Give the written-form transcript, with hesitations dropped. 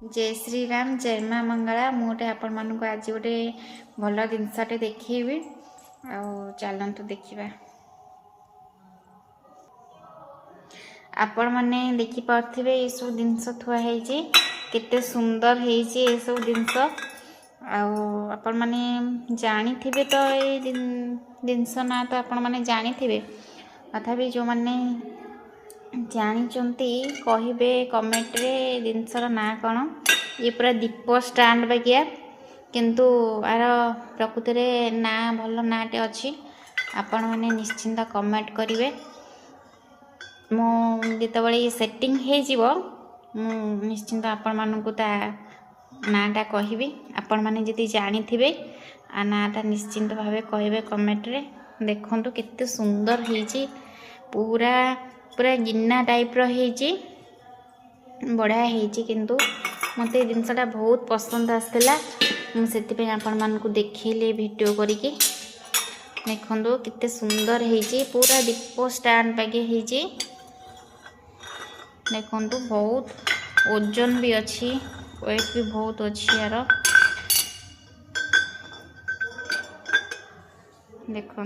जय श्री राम जय माँ मंगला मुझे आपण मानक आज गोटे भल जिनसटे देखी चलतु देखा आपण मैंने देखिपे ये सब जिनस थुआई केते सुंदर है ये सब जिनस आपण मैंने जानी थे तो ये जिनस ना तो आपण मैंने जानी थे तथापि जो मैंने जानी कहे कमेंट रे जिनसर ना कौन ये पूरा दीप स्टैंड बागिया किंतु यार प्रकृति में ना भल नाटे अच्छी आपण मैंने निश्चिंत कमेंट करेंगे जो ये सेटिंग हो निश्चिंत आपण मानक नाटा कहबी आपण मैंने जी जानी थे आ नाटा निश्चिंत भाव कहे कमेंट रे देखु केते सुंदर है पूरा पूरा गिन्ना टाइप रही बढ़िया है किंतु मत जिनसटा बहुत पसंद आसला मुझे आपण मानक देखिले वीडियो करके देखो केते सुंदर है पूरा दीप स्टैंड बागे है देखो बहुत ओजन भी अच्छी वेट भी बहुत अच्छी यार देखो